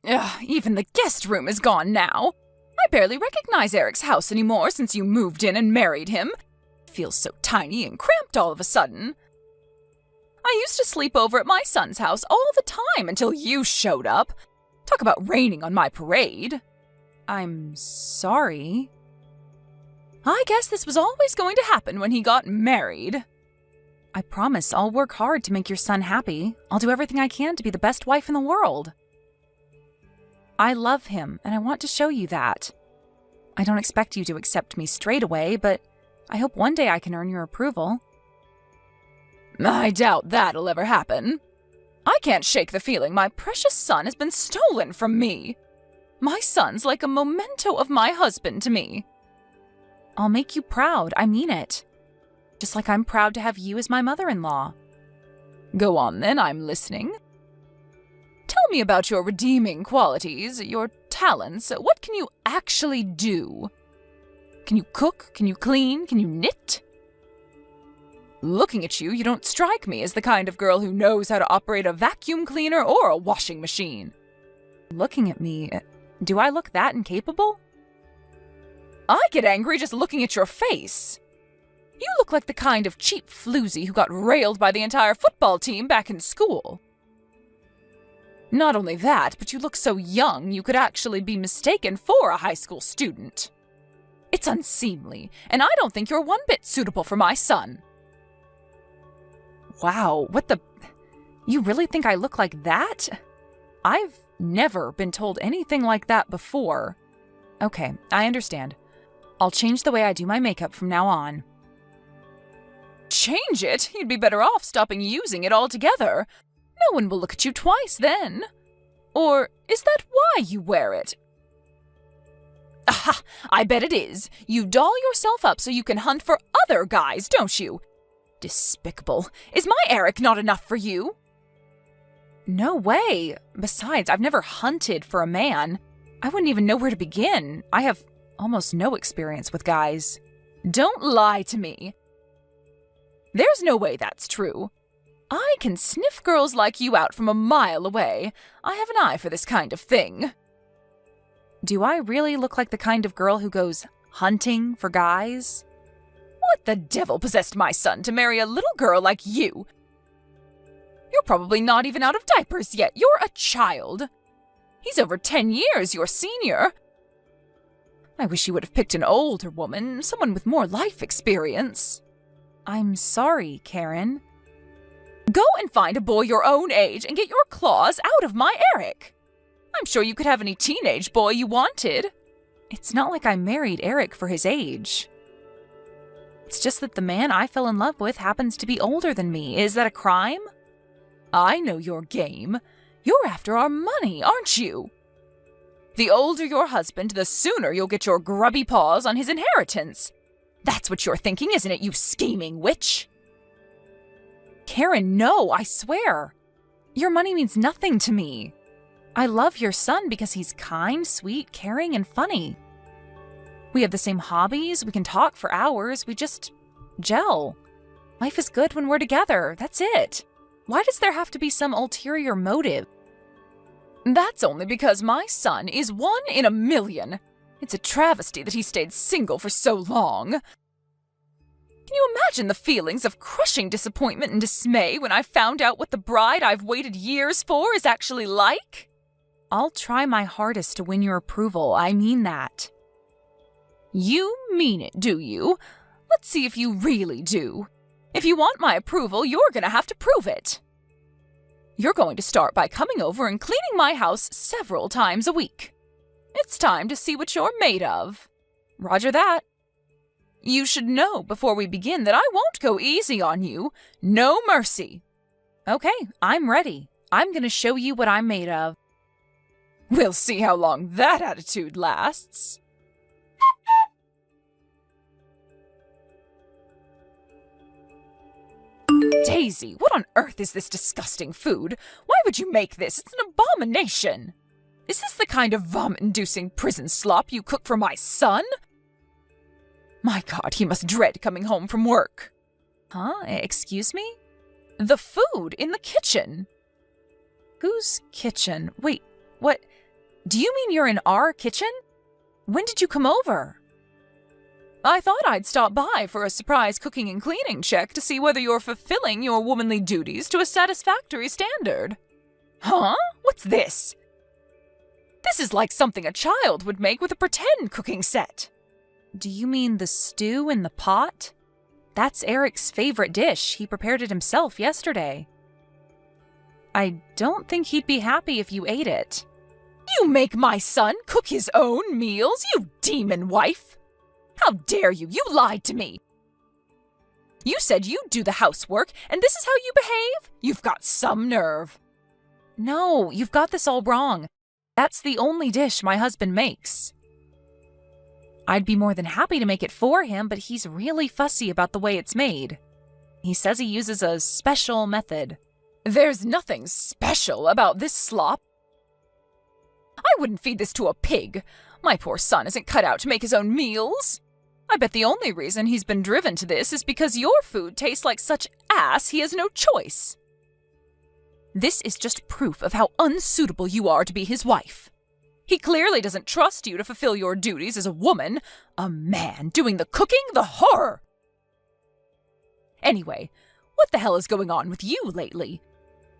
Ugh, even the guest room is gone now. I barely recognize Eric's house anymore since you moved in and married him. It feels so tiny and cramped all of a sudden. I used to sleep over at my son's house all the time until you showed up. Talk about raining on my parade. I'm sorry. I guess this was always going to happen when he got married. I promise I'll work hard to make your son happy. I'll do everything I can to be the best wife in the world. I love him, and I want to show you that. I don't expect you to accept me straight away, but I hope one day I can earn your approval. I doubt that'll ever happen. I can't shake the feeling my precious son has been stolen from me. My son's like a memento of my husband to me. I'll make you proud, I mean it. Just like I'm proud to have you as my mother-in-law. Go on then, I'm listening. Tell me about your redeeming qualities, your talents. What can you actually do? Can you cook? Can you clean? Can you knit? Looking at you, you don't strike me as the kind of girl who knows how to operate a vacuum cleaner or a washing machine. Looking at me, do I look that incapable? I get angry just looking at your face. You look like the kind of cheap floozy who got railed by the entire football team back in school. Not only that, but you look so young you could actually be mistaken for a high school student. It's unseemly, and I don't think you're one bit suitable for my son. Wow, what the... You really think I look like that? I've never been told anything like that before. Okay, I understand. I'll change the way I do my makeup from now on. Change it? You'd be better off stopping using it altogether. No one will look at you twice then. Or is that why you wear it? Aha! I bet it is. You doll yourself up so you can hunt for other guys, don't you? Despicable. Is my Eric not enough for you? No way. Besides, I've never hunted for a man. I wouldn't even know where to begin. I have almost no experience with guys. Don't lie to me. There's no way that's true. I can sniff girls like you out from a mile away. I have an eye for this kind of thing. Do I really look like the kind of girl who goes hunting for guys? What the devil possessed my son to marry a little girl like you? You're probably not even out of diapers yet. You're a child. He's over 10 years your senior. I wish you would have picked an older woman, someone with more life experience. I'm sorry, Karen. Go and find a boy your own age and get your claws out of my Eric. I'm sure you could have any teenage boy you wanted. It's not like I married Eric for his age. It's just that the man I fell in love with happens to be older than me. Is that a crime? I know your game. You're after our money, aren't you? The older your husband, the sooner you'll get your grubby paws on his inheritance. That's what you're thinking, isn't it, you scheming witch? Karen, no, I swear. Your money means nothing to me. I love your son because he's kind, sweet, caring, and funny. We have the same hobbies, we can talk for hours, we just gel. Life is good when we're together, that's it. Why does there have to be some ulterior motive? That's only because my son is 1 in a million. It's a travesty that he stayed single for so long. Can you imagine the feelings of crushing disappointment and dismay when I found out what the bride I've waited years for is actually like? I'll try my hardest to win your approval, I mean that. You mean it, do you? Let's see if you really do. If you want my approval, you're gonna have to prove it. You're going to start by coming over and cleaning my house several times a week. It's time to see what you're made of. Roger that. You should know before we begin that I won't go easy on you. No mercy. Okay, I'm ready. I'm gonna show you what I'm made of. We'll see how long that attitude lasts. Daisy, what on earth is this disgusting food? Why would you make this? It's an abomination. Is this the kind of vomit-inducing prison slop you cook for my son? My God, he must dread coming home from work. Huh? Excuse me? The food in the kitchen. Whose kitchen? Wait, what? Do you mean you're in our kitchen? When did you come over? I thought I'd stop by for a surprise cooking and cleaning check to see whether you're fulfilling your womanly duties to a satisfactory standard. Huh? What's this? This is like something a child would make with a pretend cooking set. Do you mean the stew in the pot? That's Eric's favorite dish. He prepared it himself yesterday. I don't think he'd be happy if you ate it. You make my son cook his own meals, you demon wife! How dare you! You lied to me! You said you'd do the housework, and this is how you behave? You've got some nerve. No, you've got this all wrong. That's the only dish my husband makes. I'd be more than happy to make it for him, but he's really fussy about the way it's made. He says he uses a special method. There's nothing special about this slop. I wouldn't feed this to a pig. My poor son isn't cut out to make his own meals. I bet the only reason he's been driven to this is because your food tastes like such ass he has no choice. This is just proof of how unsuitable you are to be his wife. He clearly doesn't trust you to fulfill your duties as a woman. A man doing the cooking? The horror! Anyway, what the hell is going on with you lately?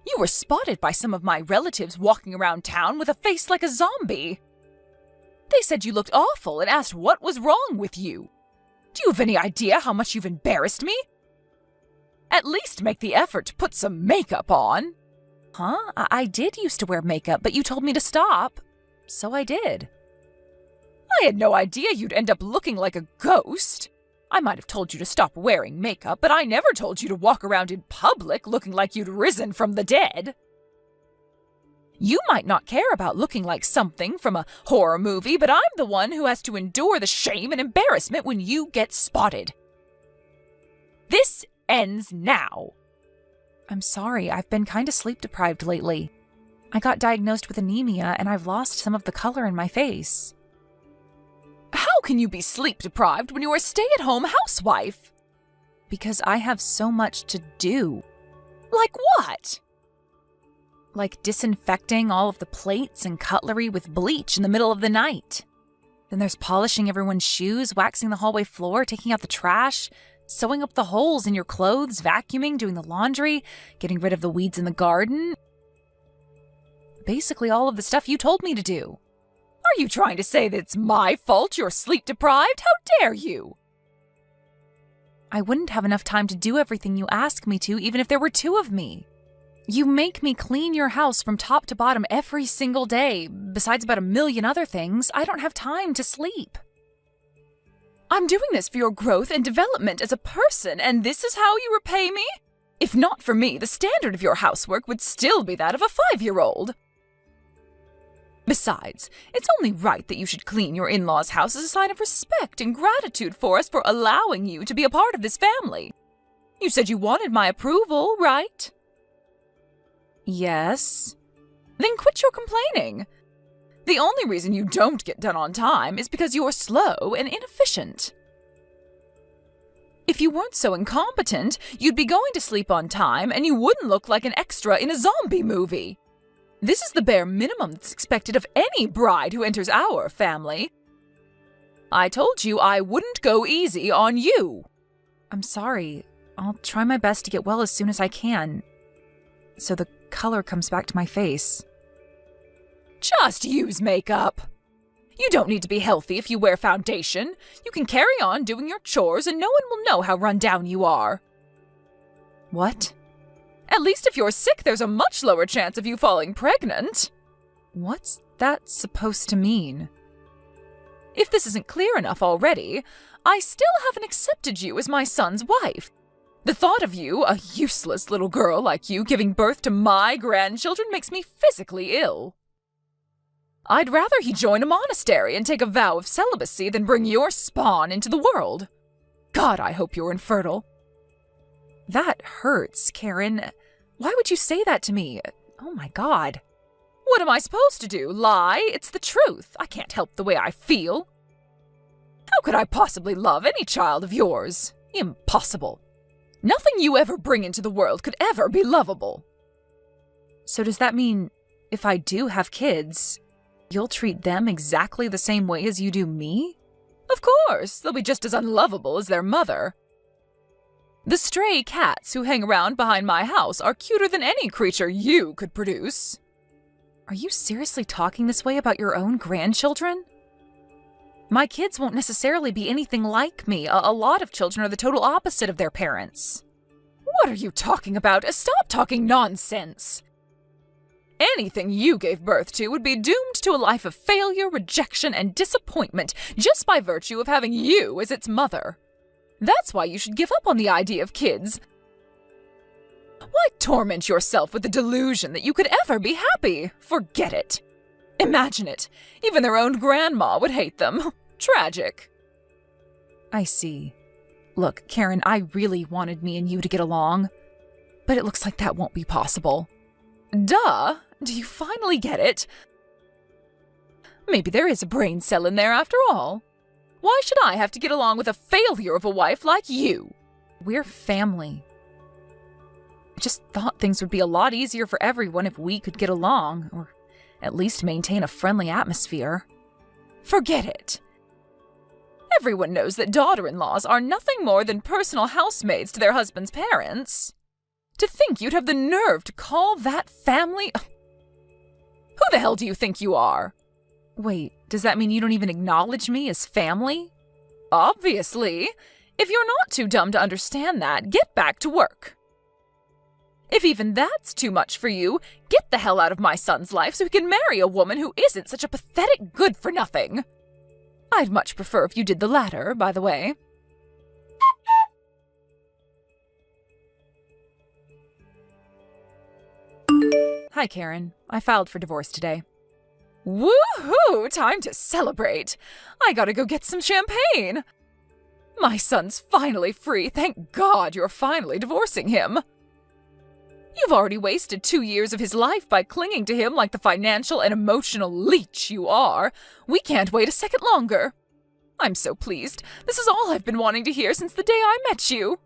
You were spotted by some of my relatives walking around town with a face like a zombie. They said you looked awful and asked what was wrong with you. Do you have any idea how much you've embarrassed me? At least make the effort to put some makeup on. Huh? I did used to wear makeup, but you told me to stop. So I did. I had no idea you'd end up looking like a ghost. I might have told you to stop wearing makeup, but I never told you to walk around in public looking like you'd risen from the dead. You might not care about looking like something from a horror movie, but I'm the one who has to endure the shame and embarrassment when you get spotted. This ends now. I'm sorry, I've been kind of sleep-deprived lately. I got diagnosed with anemia, and I've lost some of the color in my face. How can you be sleep-deprived when you're a stay-at-home housewife? Because I have so much to do. Like what? Like disinfecting all of the plates and cutlery with bleach in the middle of the night. Then there's polishing everyone's shoes, waxing the hallway floor, taking out the trash, sewing up the holes in your clothes, vacuuming, doing the laundry, getting rid of the weeds in the garden. Basically all of the stuff you told me to do. Are you trying to say that it's my fault you're sleep-deprived? How dare you? I wouldn't have enough time to do everything you ask me to, even if there were two of me. You make me clean your house from top to bottom every single day. Besides about 1,000,000 other things, I don't have time to sleep. I'm doing this for your growth and development as a person, and this is how you repay me? If not for me, the standard of your housework would still be that of a 5-year-old. Besides, it's only right that you should clean your in-laws' house as a sign of respect and gratitude for us for allowing you to be a part of this family. You said you wanted my approval, right? Yes. Then quit your complaining. The only reason you don't get done on time is because you're slow and inefficient. If you weren't so incompetent, you'd be going to sleep on time and you wouldn't look like an extra in a zombie movie. This is the bare minimum that's expected of any bride who enters our family. I told you I wouldn't go easy on you. I'm sorry. I'll try my best to get well as soon as I can, so the color comes back to my face. Just use makeup. You don't need to be healthy if you wear foundation. You can carry on doing your chores and no one will know how run down you are. What? At least if you're sick, there's a much lower chance of you falling pregnant. What's that supposed to mean? If this isn't clear enough already, I still haven't accepted you as my son's wife. The thought of you, a useless little girl like you, giving birth to my grandchildren makes me physically ill. I'd rather he join a monastery and take a vow of celibacy than bring your spawn into the world. God, I hope you're infertile. That hurts, Karen. Why would you say that to me? Oh my God. What am I supposed to do? Lie? It's the truth. I can't help the way I feel. How could I possibly love any child of yours? Impossible. Nothing you ever bring into the world could ever be lovable. So does that mean if I do have kids, You'll treat them exactly the same way as you do me? Of course, they'll be just as unlovable as their mother. The stray cats who hang around behind my house are cuter than any creature you could produce. Are you seriously talking this way about your own grandchildren? My kids won't necessarily be anything like me. A lot of children are the total opposite of their parents. What are you talking about? Stop talking nonsense. Anything you gave birth to would be doomed to a life of failure, rejection, and disappointment just by virtue of having you as its mother. That's why you should give up on the idea of kids. Why torment yourself with the delusion that you could ever be happy? Forget it. Imagine it. Even their own grandma would hate them. Tragic. I see. Look, Karen, I really wanted me and you to get along, but it looks like that won't be possible. Duh! Do you finally get it? Maybe there is a brain cell in there after all. Why should I have to get along with a failure of a wife like you? We're family. I just thought things would be a lot easier for everyone if we could get along, or at least maintain a friendly atmosphere. Forget it. Everyone knows that daughter-in-laws are nothing more than personal housemaids to their husband's parents. To think you'd have the nerve to call that family... Who the hell do you think you are? Wait, does that mean you don't even acknowledge me as family? Obviously. If you're not too dumb to understand that, get back to work. If even that's too much for you, get the hell out of my son's life so he can marry a woman who isn't such a pathetic good-for-nothing. I'd much prefer if you did the latter, by the way. Hi, Karen. I filed for divorce today. Woohoo! Time to celebrate. I gotta go get some champagne. My son's finally free. Thank God you're finally divorcing him. You've already wasted 2 years of his life by clinging to him like the financial and emotional leech you are. We can't wait a second longer. I'm so pleased. This is all I've been wanting to hear since the day I met you.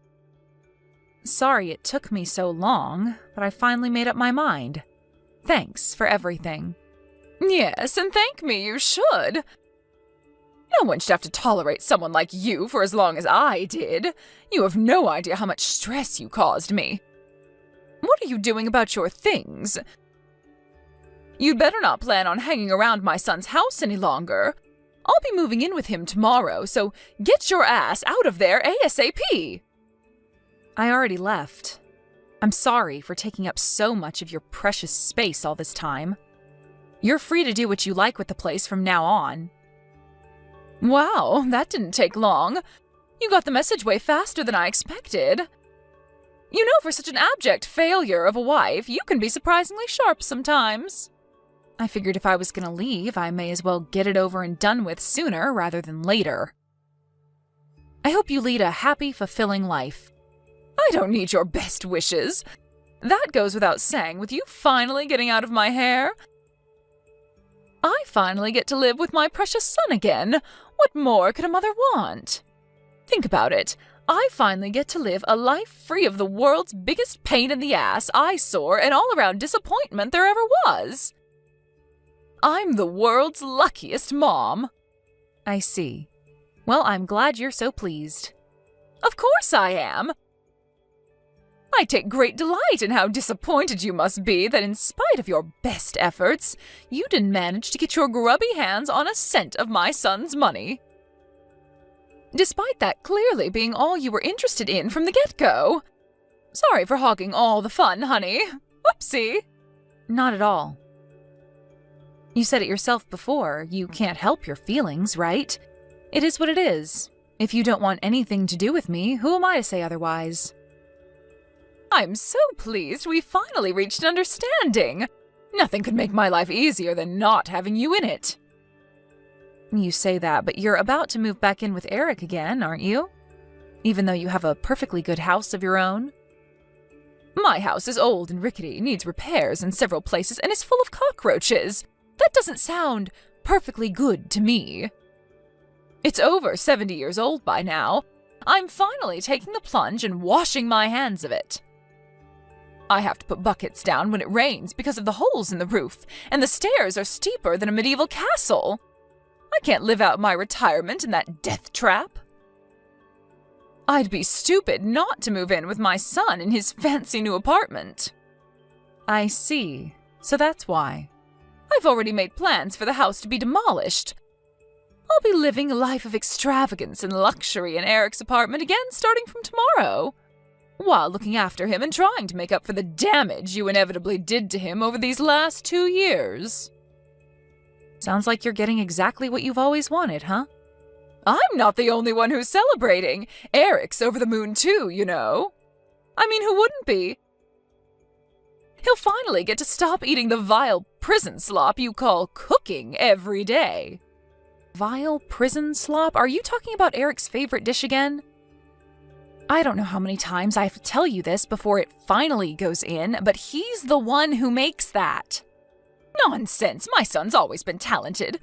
Sorry it took me so long, but I finally made up my mind. Thanks for everything. Yes, and thank me, you should. No one should have to tolerate someone like you for as long as I did. You have no idea how much stress you caused me. What are you doing about your things? You'd better not plan on hanging around my son's house any longer. I'll be moving in with him tomorrow, so get your ass out of there ASAP. I already left. I'm sorry for taking up so much of your precious space all this time. You're free to do what you like with the place from now on. Wow, that didn't take long. You got the message way faster than I expected. You know, for such an abject failure of a wife, you can be surprisingly sharp sometimes. I figured if I was gonna leave, I may as well get it over and done with sooner rather than later. I hope you lead a happy, fulfilling life. I don't need your best wishes. That goes without saying, with you finally getting out of my hair. I finally get to live with my precious son again. What more could a mother want? Think about it. I finally get to live a life free of the world's biggest pain in the ass, eyesore, and all-around disappointment there ever was. I'm the world's luckiest mom. I see. Well, I'm glad you're so pleased. Of course I am. I take great delight in how disappointed you must be that in spite of your best efforts, you didn't manage to get your grubby hands on a cent of my son's money. Despite that clearly being all you were interested in from the get-go. Sorry for hogging all the fun, honey. Whoopsie. Not at all. You said it yourself before, you can't help your feelings, right? It is what it is. If you don't want anything to do with me, who am I to say otherwise? I'm so pleased we finally reached an understanding. Nothing could make my life easier than not having you in it. You say that, but you're about to move back in with Eric again, aren't you? Even though you have a perfectly good house of your own? My house is old and rickety, needs repairs in several places, and is full of cockroaches. That doesn't sound perfectly good to me. It's over 70 years old by now. I'm finally taking the plunge and washing my hands of it. I have to put buckets down when it rains because of the holes in the roof, and the stairs are steeper than a medieval castle. I can't live out my retirement in that death trap. I'd be stupid not to move in with my son in his fancy new apartment. I see. So that's why. I've already made plans for the house to be demolished. I'll be living a life of extravagance and luxury in Eric's apartment again starting from tomorrow, while looking after him and trying to make up for the damage you inevitably did to him over these last 2 years. Sounds like you're getting exactly what you've always wanted, huh? I'm not the only one who's celebrating. Eric's over the moon too, you know. I mean, who wouldn't be? He'll finally get to stop eating the vile prison slop you call cooking every day. Vile prison slop? Are you talking about Eric's favorite dish again? I don't know how many times I have to tell you this before it finally goes in, but he's the one who makes that. Nonsense, my son's always been talented.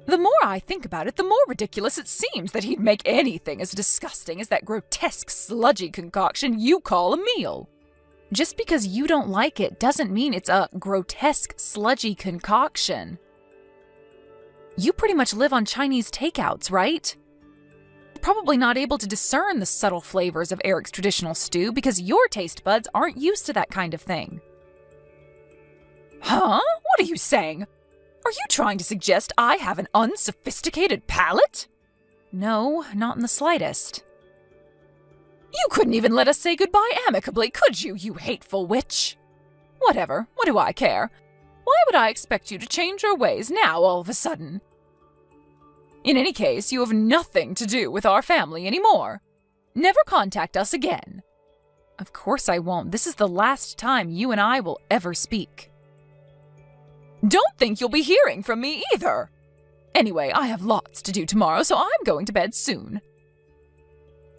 The more I think about it, the more ridiculous it seems that he'd make anything as disgusting as that grotesque, sludgy concoction you call a meal. Just because you don't like it doesn't mean it's a grotesque, sludgy concoction. You pretty much live on Chinese takeouts, right? Probably not able to discern the subtle flavors of Eric's traditional stew because your taste buds aren't used to that kind of thing. Huh? What are you saying? Are you trying to suggest I have an unsophisticated palate? No, not in the slightest. You couldn't even let us say goodbye amicably, could you, you hateful witch? Whatever, what do I care? Why would I expect you to change your ways now all of a sudden? In any case, you have nothing to do with our family anymore. Never contact us again. Of course I won't. This is the last time you and I will ever speak. Don't think you'll be hearing from me either. Anyway, I have lots to do tomorrow, so I'm going to bed soon.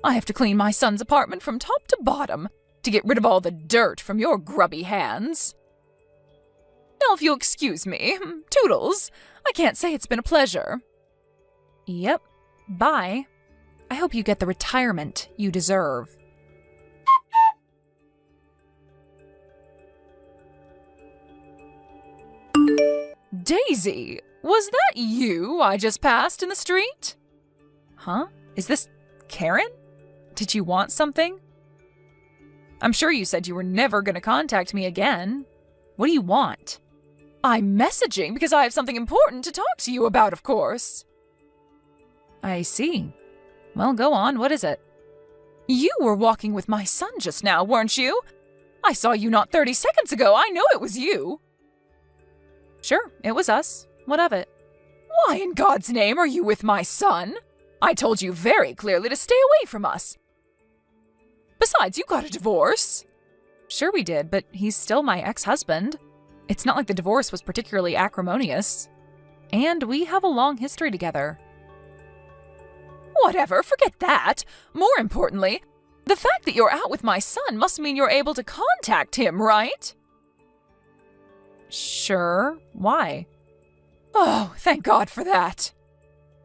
I have to clean my son's apartment from top to bottom to get rid of all the dirt from your grubby hands. Now, if you'll excuse me, toodles, I can't say it's been a pleasure. Yep, bye. I hope you get the retirement you deserve. Daisy, was that you I just passed in the street? Huh? Is this Karen? Did you want something? I'm sure you said you were never going to contact me again. What do you want? I'm messaging because I have something important to talk to you about, of course. I see. Well, go on. What is it? You were walking with my son just now, weren't you? I saw you not 30 seconds ago. I know it was you. Sure, it was us. What of it? Why in God's name are you with my son? I told you very clearly to stay away from us. Besides, you got a divorce. Sure we did, but he's still my ex-husband. It's not like the divorce was particularly acrimonious. And we have a long history together. Whatever, forget that. More importantly, the fact that you're out with my son must mean you're able to contact him, right? Sure. Why? Oh, thank God for that.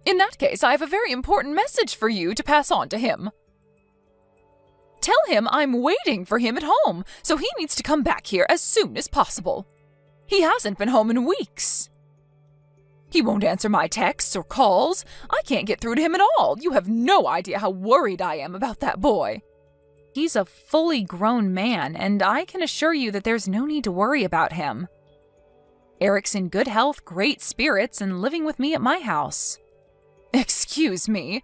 In that case, I have a very important message for you to pass on to him. Tell him I'm waiting for him at home, so he needs to come back here as soon as possible. He hasn't been home in weeks. He won't answer my texts or calls. I can't get through to him at all. You have no idea how worried I am about that boy. He's a fully grown man, and I can assure you that there's no need to worry about him. Eric's in good health, great spirits, and living with me at my house. Excuse me?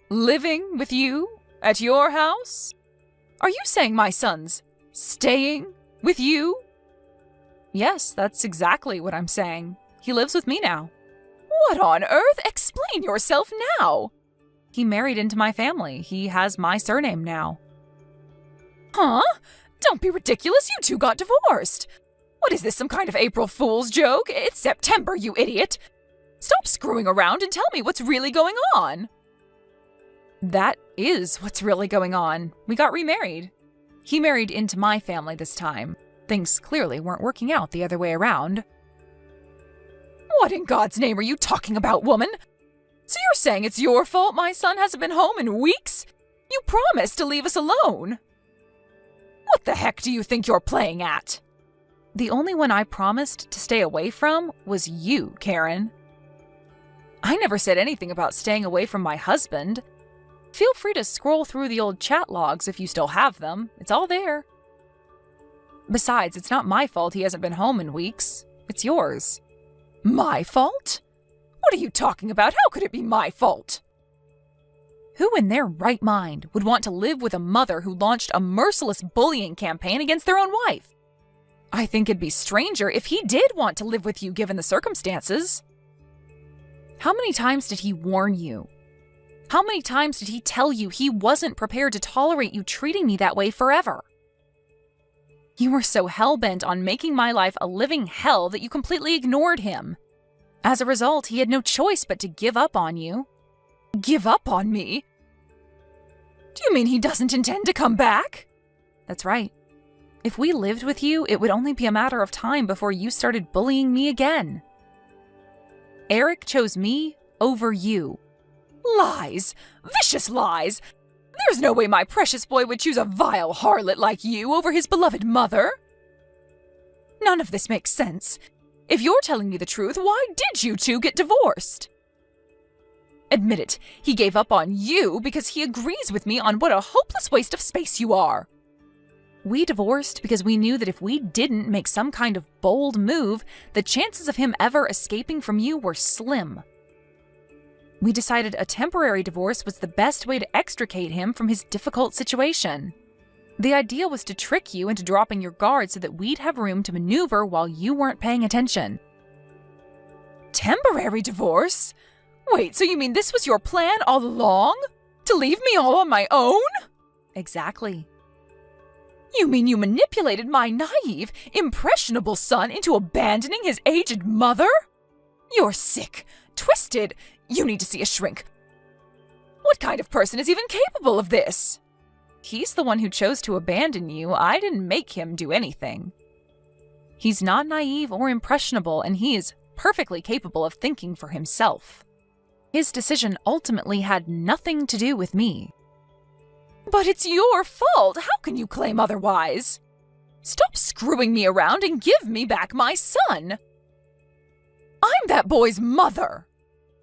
Living with you? At your house? Are you saying my son's staying with you? Yes, that's exactly what I'm saying. He lives with me now. What on earth? Explain yourself now. He married into my family. He has my surname now. Huh? Don't be ridiculous. You two got divorced. What is this, some kind of April Fool's joke? It's September, you idiot. Stop screwing around and tell me what's really going on. That is what's really going on. We got remarried. He married into my family this time. Things clearly weren't working out the other way around. What in God's name are you talking about, woman? So you're saying it's your fault my son hasn't been home in weeks? You promised to leave us alone. What the heck do you think you're playing at? The only one I promised to stay away from was you, Karen. I never said anything about staying away from my husband. Feel free to scroll through the old chat logs if you still have them. It's all there. Besides, it's not my fault he hasn't been home in weeks. It's yours. My fault? What are you talking about? How could it be my fault? Who in their right mind would want to live with a mother who launched a merciless bullying campaign against their own wife? I think it'd be stranger if he did want to live with you given the circumstances. How many times did he warn you? How many times did he tell you he wasn't prepared to tolerate you treating me that way forever? You were so hell-bent on making my life a living hell that you completely ignored him. As a result, he had no choice but to give up on you. Give up on me? Do you mean he doesn't intend to come back? That's right. If we lived with you, it would only be a matter of time before you started bullying me again. Eric chose me over you. Lies! Vicious lies! There's no way my precious boy would choose a vile harlot like you over his beloved mother. None of this makes sense. If you're telling me the truth, why did you two get divorced? Admit it, he gave up on you because he agrees with me on what a hopeless waste of space you are. We divorced because we knew that if we didn't make some kind of bold move, the chances of him ever escaping from you were slim. We decided a temporary divorce was the best way to extricate him from his difficult situation. The idea was to trick you into dropping your guard so that we'd have room to maneuver while you weren't paying attention. Temporary divorce? Wait, so you mean this was your plan all along? To leave me all on my own? Exactly. You mean you manipulated my naive, impressionable son into abandoning his aged mother? You're sick, twisted. You need to see a shrink. What kind of person is even capable of this? He's the one who chose to abandon you. I didn't make him do anything. He's not naive or impressionable, and he is perfectly capable of thinking for himself. His decision ultimately had nothing to do with me. But it's your fault. How can you claim otherwise? Stop screwing me around and give me back my son. I'm that boy's mother.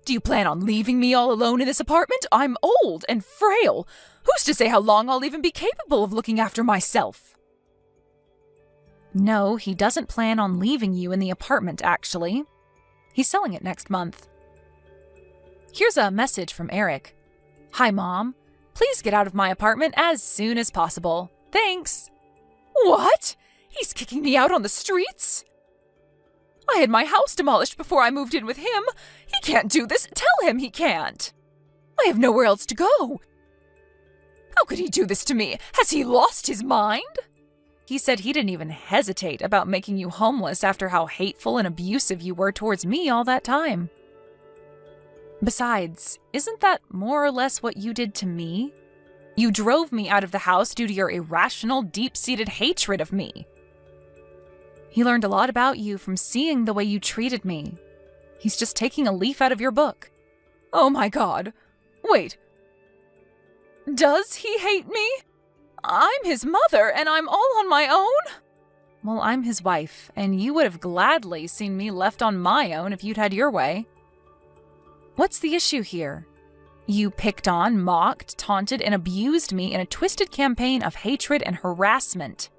Do you plan on leaving me all alone in this apartment? I'm old and frail. Who's to say how long I'll even be capable of looking after myself? No, he doesn't plan on leaving you in the apartment, actually. He's selling it next month. Here's a message from Eric. Hi, Mom. Please get out of my apartment as soon as possible. Thanks. What? He's kicking me out on the streets? I had my house demolished before I moved in with him. He can't do this. Tell him he can't. I have nowhere else to go. How could he do this to me? Has he lost his mind? He said he didn't even hesitate about making you homeless after how hateful and abusive you were towards me all that time. Besides, isn't that more or less what you did to me? You drove me out of the house due to your irrational, deep-seated hatred of me. He learned a lot about you from seeing the way you treated me. He's just taking a leaf out of your book. Oh my God. Wait. Does he hate me? I'm his mother, and I'm all on my own? Well, I'm his wife, and you would have gladly seen me left on my own if you'd had your way. What's the issue here? You picked on, mocked, taunted, and abused me in a twisted campaign of hatred and harassment,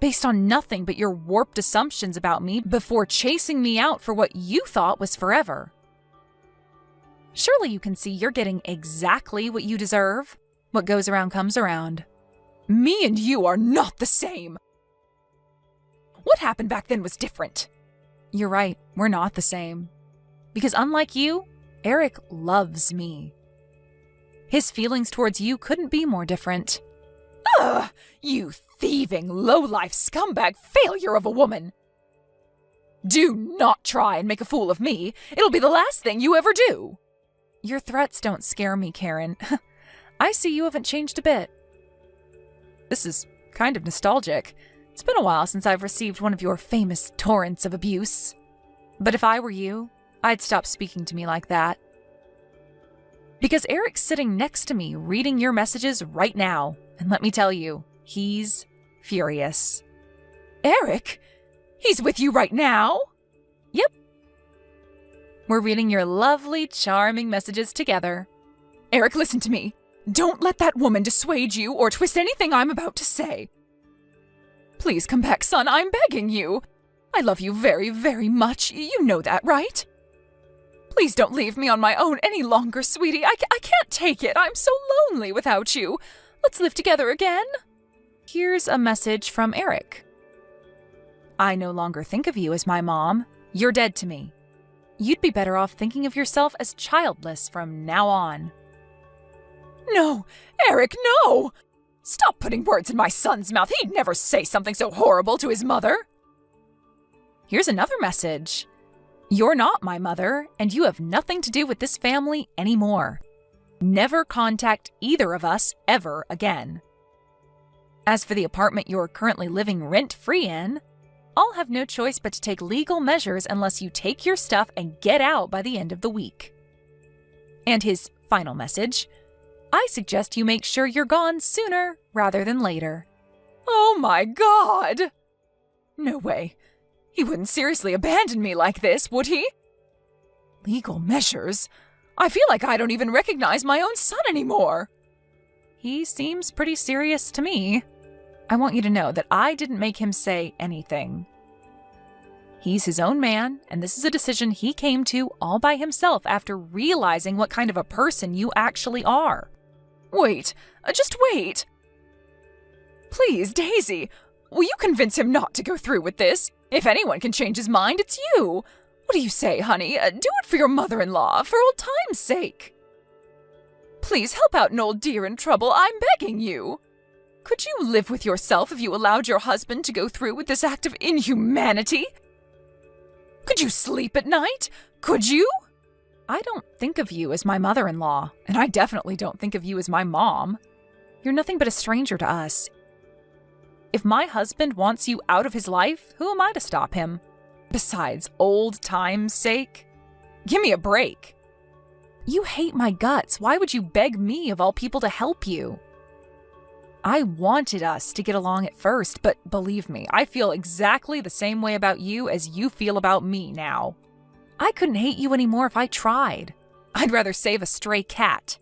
based on nothing but your warped assumptions about me before chasing me out for what you thought was forever. Surely you can see you're getting exactly what you deserve. What goes around comes around. Me and you are not the same. What happened back then was different. You're right, we're not the same. Because unlike you, Eric loves me. His feelings towards you couldn't be more different. Ugh! You thieving, low-life scumbag failure of a woman! Do not try and make a fool of me. It'll be the last thing you ever do. Your threats don't scare me, Karen. I see you haven't changed a bit. This is kind of nostalgic. It's been a while since I've received one of your famous torrents of abuse. But if I were you, I'd stop speaking to me like that. Because Eric's sitting next to me reading your messages right now. And let me tell you, he's furious. Eric? He's with you right now? Yep. We're reading your lovely, charming messages together. Eric, listen to me. Don't let that woman dissuade you or twist anything I'm about to say. Please come back, son. I'm begging you. I love you very, very much. You know that, right? Please don't leave me on my own any longer, sweetie. I can't take it. I'm so lonely without you. Let's live together again. Here's a message from Eric. I no longer think of you as my mom. You're dead to me. You'd be better off thinking of yourself as childless from now on. No, Eric, no! Stop putting words in my son's mouth. He'd never say something so horrible to his mother. Here's another message. You're not my mother, and you have nothing to do with this family anymore. Never contact either of us ever again. As for the apartment you're currently living rent-free in, I'll have no choice but to take legal measures unless you take your stuff and get out by the end of the week. And his final message, I suggest you make sure you're gone sooner rather than later. Oh my God! No way. He wouldn't seriously abandon me like this, would he? Legal measures? I feel like I don't even recognize my own son anymore. He seems pretty serious to me. I want you to know that I didn't make him say anything. He's his own man, and this is a decision he came to all by himself after realizing what kind of a person you actually are. Wait, just wait. Please, Daisy, will you convince him not to go through with this? If anyone can change his mind, it's you. What do you say, honey? Do it for your mother-in-law, for old time's sake. Please help out an old dear in trouble, I'm begging you. Could you live with yourself if you allowed your husband to go through with this act of inhumanity? Could you sleep at night? Could you? I don't think of you as my mother-in-law, and I definitely don't think of you as my mom. You're nothing but a stranger to us. If my husband wants you out of his life, who am I to stop him? Besides, old time's sake? Give me a break. You hate my guts. Why would you beg me of all people to help you? I wanted us to get along at first, but believe me, I feel exactly the same way about you as you feel about me now. I couldn't hate you anymore if I tried. I'd rather save a stray cat.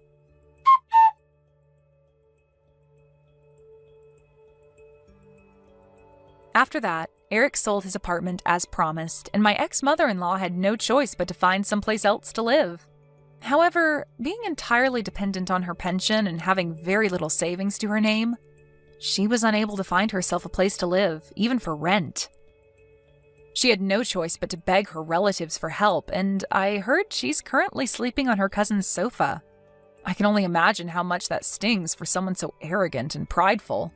After that, Eric sold his apartment as promised, and my ex-mother-in-law had no choice but to find someplace else to live. However, being entirely dependent on her pension and having very little savings to her name, she was unable to find herself a place to live, even for rent. She had no choice but to beg her relatives for help, and I heard she's currently sleeping on her cousin's sofa. I can only imagine how much that stings for someone so arrogant and prideful.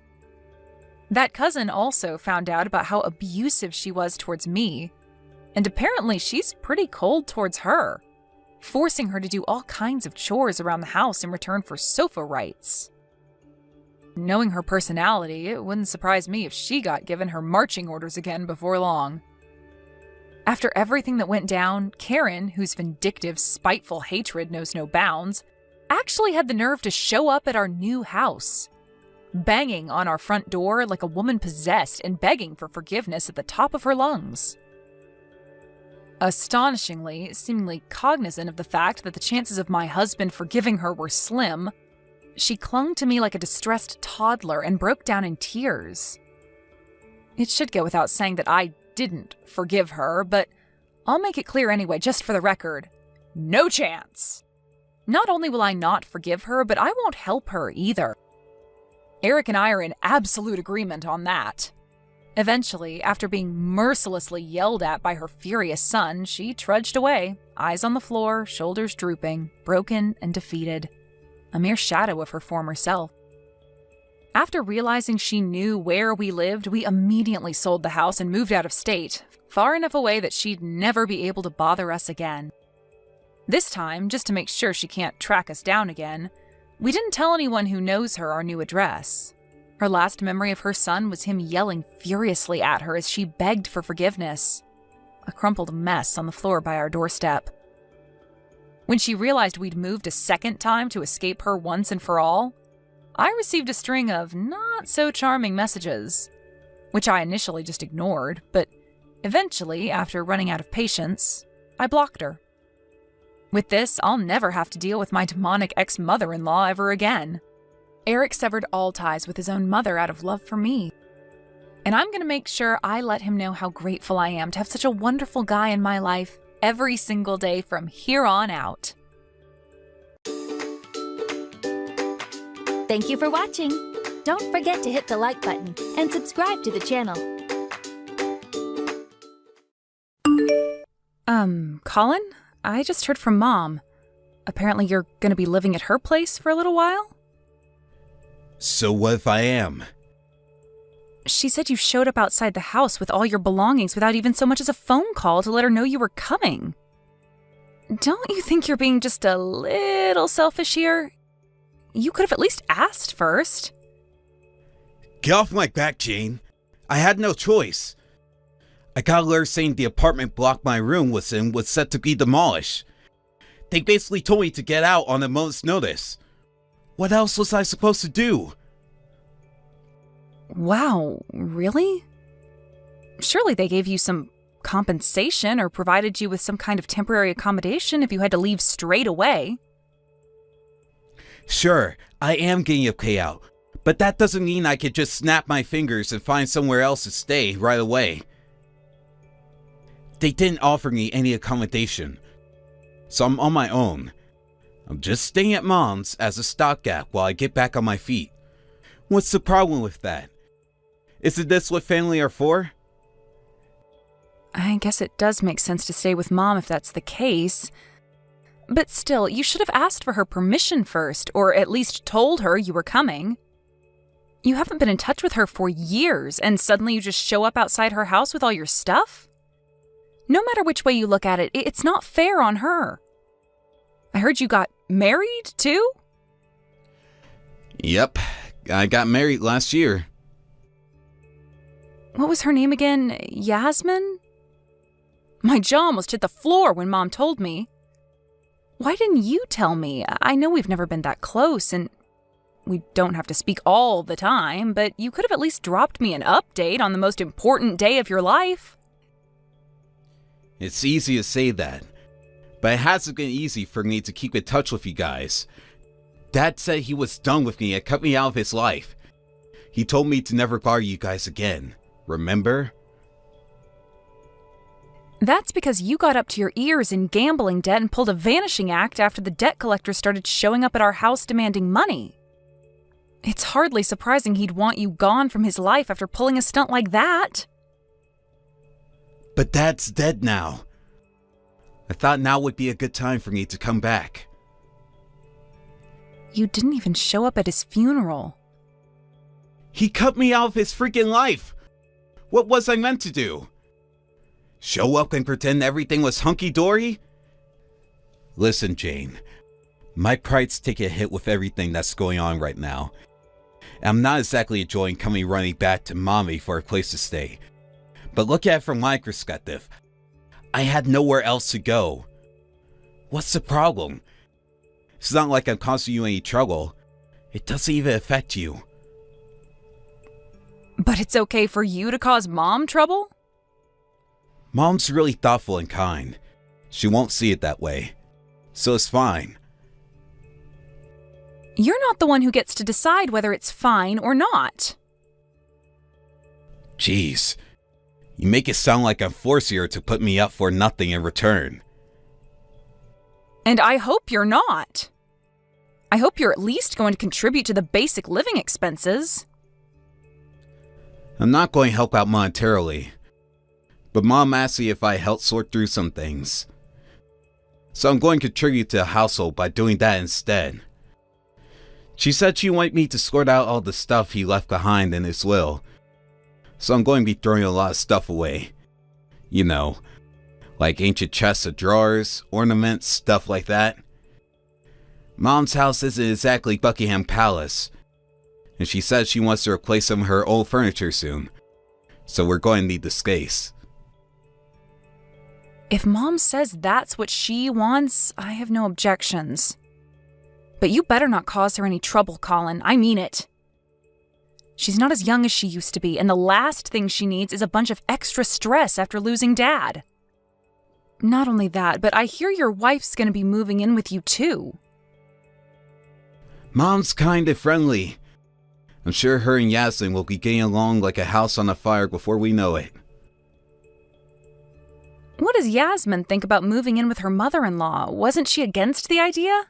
That cousin also found out about how abusive she was towards me, and apparently she's pretty cold towards her, forcing her to do all kinds of chores around the house in return for sofa rights. Knowing her personality, it wouldn't surprise me if she got given her marching orders again before long. After everything that went down, Karen, whose vindictive, spiteful hatred knows no bounds, actually had the nerve to show up at our new house, banging on our front door like a woman possessed and begging for forgiveness at the top of her lungs. Astonishingly, seemingly cognizant of the fact that the chances of my husband forgiving her were slim, she clung to me like a distressed toddler and broke down in tears. It should go without saying that I didn't forgive her, but I'll make it clear anyway, just for the record. No chance! Not only will I not forgive her, but I won't help her either. Eric and I are in absolute agreement on that. Eventually, after being mercilessly yelled at by her furious son, she trudged away, eyes on the floor, shoulders drooping, broken and defeated. A mere shadow of her former self. After realizing she knew where we lived, we immediately sold the house and moved out of state, far enough away that she'd never be able to bother us again. This time, just to make sure she can't track us down again, we didn't tell anyone who knows her our new address. Her last memory of her son was him yelling furiously at her as she begged for forgiveness. A crumpled mess on the floor by our doorstep. When she realized we'd moved a second time to escape her once and for all, I received a string of not-so-charming messages. which I initially just ignored, but eventually, after running out of patience, I blocked her. With this, I'll never have to deal with my demonic ex-mother-in-law ever again. Eric severed all ties with his own mother out of love for me. And I'm going to make sure I let him know how grateful I am to have such a wonderful guy in my life every single day from here on out. Thank you for watching. Don't forget to hit the like button and subscribe to the channel. Colin? I just heard from Mom. Apparently you're gonna be living at her place for a little while? So what if I am? She said you showed up outside the house with all your belongings without even so much as a phone call to let her know you were coming. Don't you think you're being just a little selfish here? You could have at least asked first. Get off my back, Jane. I had no choice. I got a letter saying the apartment block my room was in was set to be demolished. They basically told me to get out on a moment's notice. What else was I supposed to do? Wow, really? Surely they gave you some compensation or provided you with some kind of temporary accommodation if you had to leave straight away. Sure, I am getting a payout, but that doesn't mean I could just snap my fingers and find somewhere else to stay right away. They didn't offer me any accommodation, so I'm on my own. I'm just staying at Mom's as a stopgap while I get back on my feet. What's the problem with that? Isn't this what family are for? I guess it does make sense to stay with Mom if that's the case. But still, you should have asked for her permission first, or at least told her you were coming. You haven't been in touch with her for years, and suddenly you just show up outside her house with all your stuff? No matter which way you look at it, it's not fair on her. I heard you got married, too? Yep, I got married last year. What was her name again? Yasmin? My jaw almost hit the floor when Mom told me. Why didn't you tell me? I know we've never been that close, and we don't have to speak all the time, but you could have at least dropped me an update on the most important day of your life. It's easy to say that, but it hasn't been easy for me to keep in touch with you guys. Dad said he was done with me and cut me out of his life. He told me to never bother you guys again, remember? That's because you got up to your ears in gambling debt and pulled a vanishing act after the debt collector started showing up at our house demanding money. It's hardly surprising he'd want you gone from his life after pulling a stunt like that. But Dad's dead now. I thought now would be a good time for me to come back. You didn't even show up at his funeral. He cut me out of his freaking life! What was I meant to do? Show up and pretend everything was hunky-dory? Listen, Jane. My pride's taking a hit with everything that's going on right now. I'm not exactly enjoying coming running back to Mommy for a place to stay. But look at it from my perspective. I had nowhere else to go. What's the problem? It's not like I'm causing you any trouble. It doesn't even affect you. But it's okay for you to cause Mom trouble? Mom's really thoughtful and kind. She won't see it that way. So it's fine. You're not the one who gets to decide whether it's fine or not. Jeez. You make it sound like I'm forcing her to put me up for nothing in return. And I hope you're not. I hope you're at least going to contribute to the basic living expenses. I'm not going to help out monetarily. But Mom asked me if I helped sort through some things. So I'm going to contribute to the household by doing that instead. She said she wanted me to sort out all the stuff he left behind in his will. So I'm going to be throwing a lot of stuff away. You know, like ancient chests of drawers, ornaments, stuff like that. Mom's house isn't exactly Buckingham Palace, and she says she wants to replace some of her old furniture soon. So we're going to need the space. If Mom says that's what she wants, I have no objections. But you better not cause her any trouble, Colin. I mean it. She's not as young as she used to be, and the last thing she needs is a bunch of extra stress after losing Dad. Not only that, but I hear your wife's gonna be moving in with you too. Mom's kinda friendly. I'm sure her and Yasmin will be getting along like a house on a fire before we know it. What does Yasmin think about moving in with her mother-in-law? Wasn't she against the idea?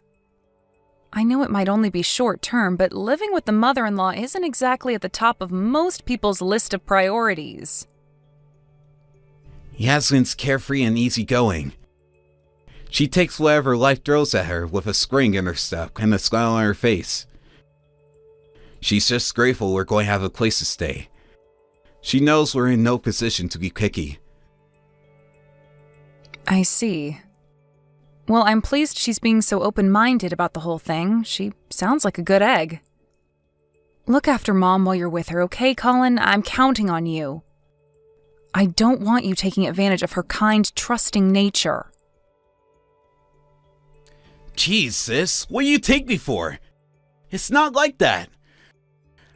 I know it might only be short-term, but living with the mother-in-law isn't exactly at the top of most people's list of priorities. Yasmin's carefree and easygoing. She takes whatever life throws at her with a spring in her step and a smile on her face. She's just grateful we're going to have a place to stay. She knows we're in no position to be picky. I see. Well, I'm pleased she's being so open-minded about the whole thing. She sounds like a good egg. Look after Mom while you're with her, okay, Colin? I'm counting on you. I don't want you taking advantage of her kind, trusting nature. Jeez, sis, what do you take me for? It's not like that.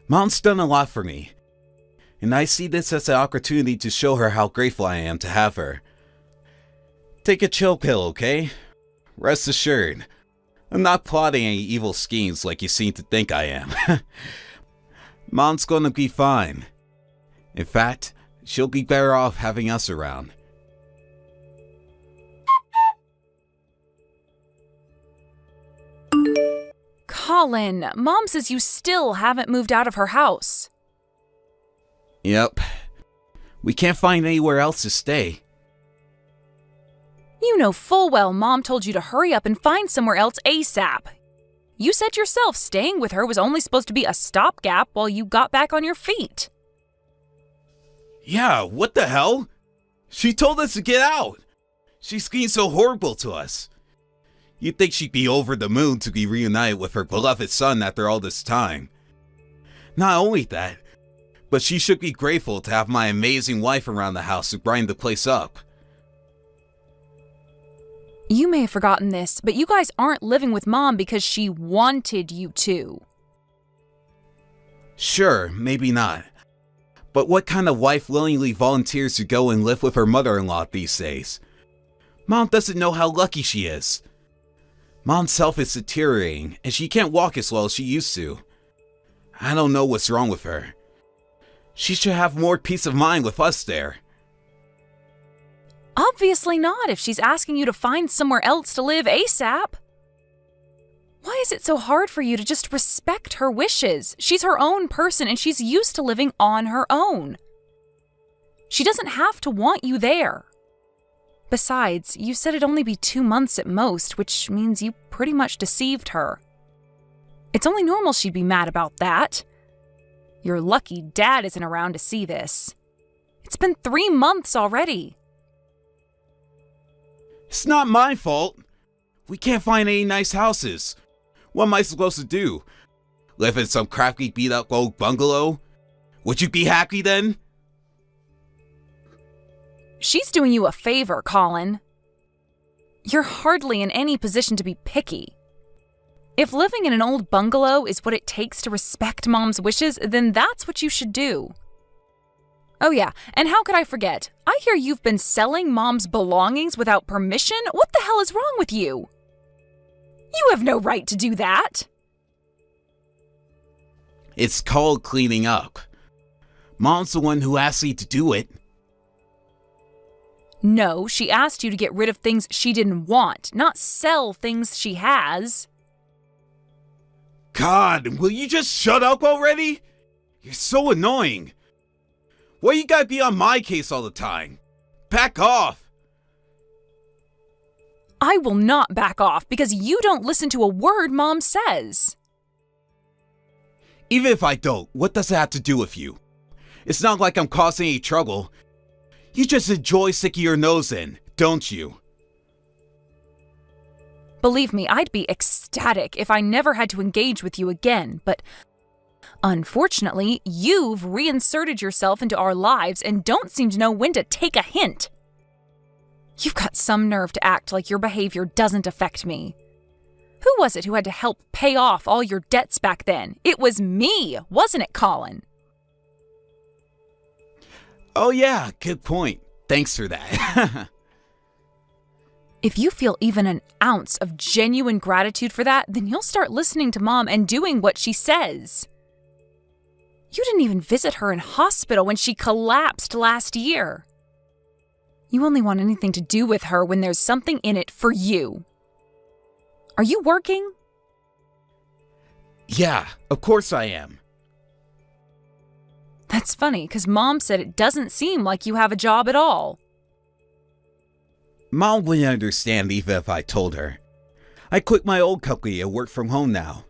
Mom's done a lot for me, and I see this as an opportunity to show her how grateful I am to have her. Take a chill pill, okay? Rest assured, I'm not plotting any evil schemes like you seem to think I am. Mom's gonna be fine. In fact, she'll be better off having us around. Colin, Mom says you still haven't moved out of her house. Yep. We can't find anywhere else to stay. You know full well Mom told you to hurry up and find somewhere else ASAP. You said yourself staying with her was only supposed to be a stopgap while you got back on your feet. Yeah, what the hell? She told us to get out. She's being so horrible to us. You'd think she'd be over the moon to be reunited with her beloved son after all this time. Not only that, but she should be grateful to have my amazing wife around the house to grind the place up. You may have forgotten this, but you guys aren't living with Mom because she wanted you to. Sure, maybe not. But what kind of wife willingly volunteers to go and live with her mother-in-law these days? Mom doesn't know how lucky she is. Mom's health is deteriorating, and she can't walk as well as she used to. I don't know what's wrong with her. She should have more peace of mind with us there. Obviously not if she's asking you to find somewhere else to live ASAP. Why is it so hard for you to just respect her wishes? She's her own person and she's used to living on her own. She doesn't have to want you there. Besides, you said it'd only be 2 months at most, which means you pretty much deceived her. It's only normal she'd be mad about that. You're lucky Dad isn't around to see this. It's been 3 months already. It's not my fault. We can't find any nice houses. What am I supposed to do? Live in some crappy beat-up old bungalow? Would you be happy then? She's doing you a favor, Colin. You're hardly in any position to be picky. If living in an old bungalow is what it takes to respect Mom's wishes, then that's what you should do. Oh yeah, and how could I forget? I hear you've been selling Mom's belongings without permission? What the hell is wrong with you? You have no right to do that. It's called cleaning up. Mom's the one who asked me to do it. No, she asked you to get rid of things she didn't want, not sell things she has. God, will you just shut up already? You're so annoying. Why you gotta be on my case all the time? Back off! I will not back off because you don't listen to a word Mom says. Even if I don't, what does it have to do with you? It's not like I'm causing any trouble. You just enjoy sticking your nose in, don't you? Believe me, I'd be ecstatic if I never had to engage with you again, but unfortunately, you've reinserted yourself into our lives and don't seem to know when to take a hint. You've got some nerve to act like your behavior doesn't affect me. Who was it who had to help pay off all your debts back then? It was me, wasn't it, Colin? Oh yeah, good point. Thanks for that. If you feel even an ounce of genuine gratitude for that, then you'll start listening to Mom and doing what she says. You didn't even visit her in hospital when she collapsed last year. You only want anything to do with her when there's something in it for you. Are you working? Yeah, of course I am. That's funny, because Mom said it doesn't seem like you have a job at all. Mom wouldn't understand even if I told her. I quit my old company and work from home now.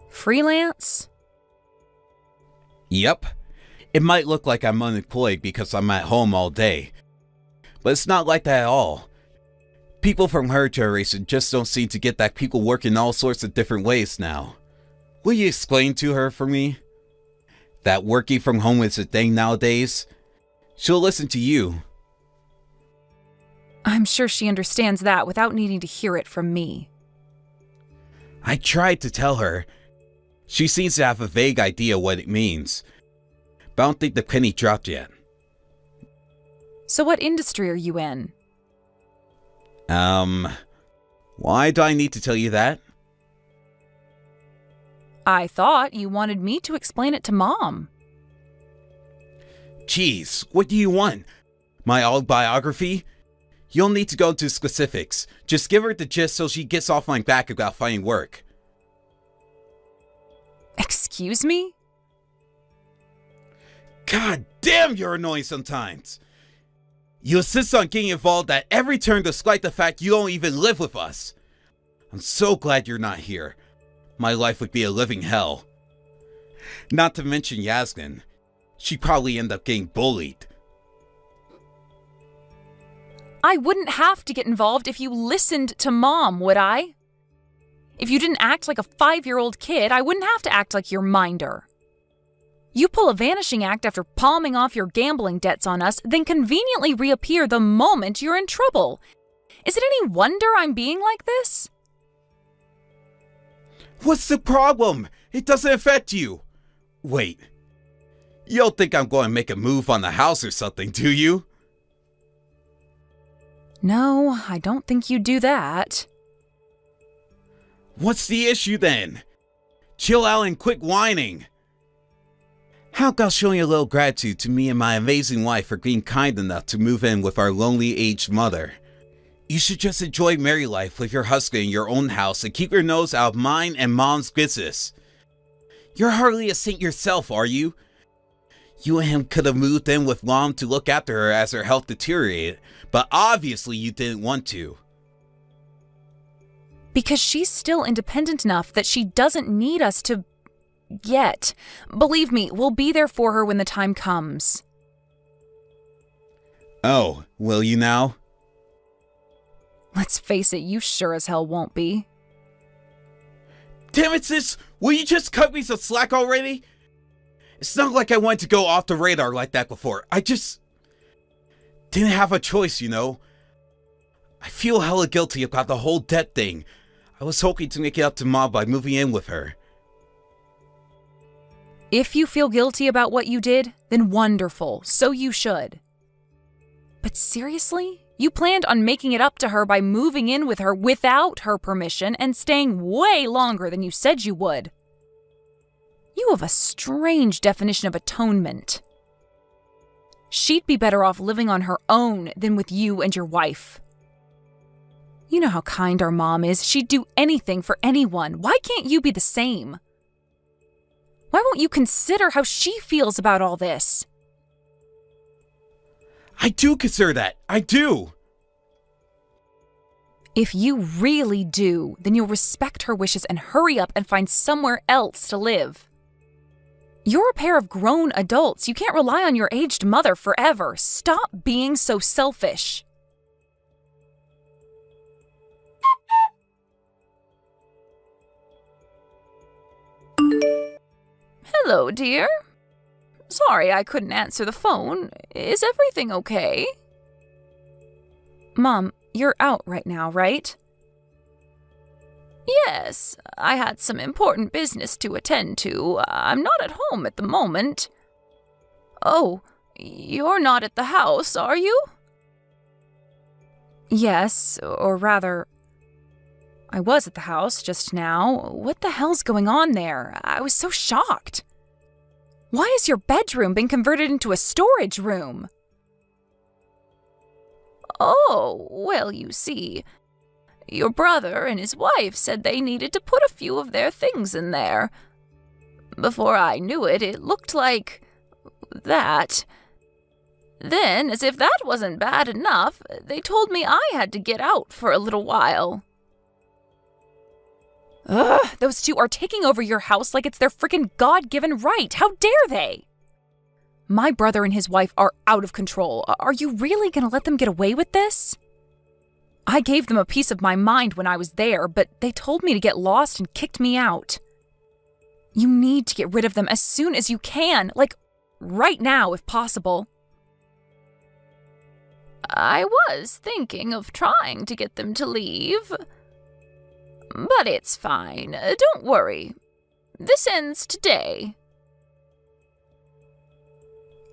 Freelance? Yep. It might look like I'm unemployed because I'm at home all day. But it's not like that at all. People from her generation just don't seem to get that people work in all sorts of different ways now. Will you explain to her for me? That working from home is a thing nowadays? She'll listen to you. I'm sure she understands that without needing to hear it from me. I tried to tell her. She seems to have a vague idea what it means. But I don't think the penny dropped yet. So what industry are you in? Why do I need to tell you that? I thought you wanted me to explain it to Mom. Jeez, what do you want? My autobiography? You don't need to go into specifics. Just give her the gist so she gets off my back about finding work. Excuse me? God damn, you're annoying sometimes. You insist on getting involved at every turn despite the fact you don't even live with us. I'm so glad you're not here. My life would be a living hell. Not to mention Yasmin. She'd probably end up getting bullied. I wouldn't have to get involved if you listened to Mom, would I? If you didn't act like a 5-year-old kid, I wouldn't have to act like your minder. You pull a vanishing act after palming off your gambling debts on us, then conveniently reappear the moment you're in trouble. Is it any wonder I'm being like this? What's the problem? It doesn't affect you. Wait. You don't think I'm going to make a move on the house or something, do you? No, I don't think you'd do that. What's the issue then? Chill out and quit whining. How about showing a little gratitude to me and my amazing wife for being kind enough to move in with our lonely aged mother? You should just enjoy married life with your husband in your own house and keep your nose out of mine and Mom's business. You're hardly a saint yourself, are you? You and him could have moved in with Mom to look after her as her health deteriorated, but obviously you didn't want to. Because she's still independent enough that she doesn't need us to... yet. Believe me, we'll be there for her when the time comes. Oh, will you now? Let's face it, you sure as hell won't be. Damn it, sis! Will you just cut me some slack already? It's not like I wanted to go off the radar like that before. I just... didn't have a choice, you know? I feel hella guilty about the whole debt thing. I was hoping to make it up to Mom by moving in with her. If you feel guilty about what you did, then wonderful, so you should. But seriously? You planned on making it up to her by moving in with her without her permission and staying way longer than you said you would. You have a strange definition of atonement. She'd be better off living on her own than with you and your wife. You know how kind our mom is. She'd do anything for anyone. Why can't you be the same? Why won't you consider how she feels about all this? I do consider that. I do. If you really do, then you'll respect her wishes and hurry up and find somewhere else to live. You're a pair of grown adults. You can't rely on your aged mother forever. Stop being so selfish. Hello, dear. Sorry I couldn't answer the phone. Is everything okay? Mom, you're out right now, right? Yes, I had some important business to attend to. I'm not at home at the moment. Oh, you're not at the house, are you? Yes, or rather, I was at the house just now. What the hell's going on there? I was so shocked. Why has your bedroom been converted into a storage room? Oh, well, you see, your brother and his wife said they needed to put a few of their things in there. Before I knew it, it looked like that. Then, as if that wasn't bad enough, they told me I had to get out for a little while. Ugh, those two are taking over your house like it's their frickin' God-given right. How dare they? My brother and his wife are out of control. Are you really gonna let them get away with this? I gave them a piece of my mind when I was there, but they told me to get lost and kicked me out. You need to get rid of them as soon as you can, like right now if possible. I was thinking of trying to get them to leave. But it's fine. Don't worry. This ends today.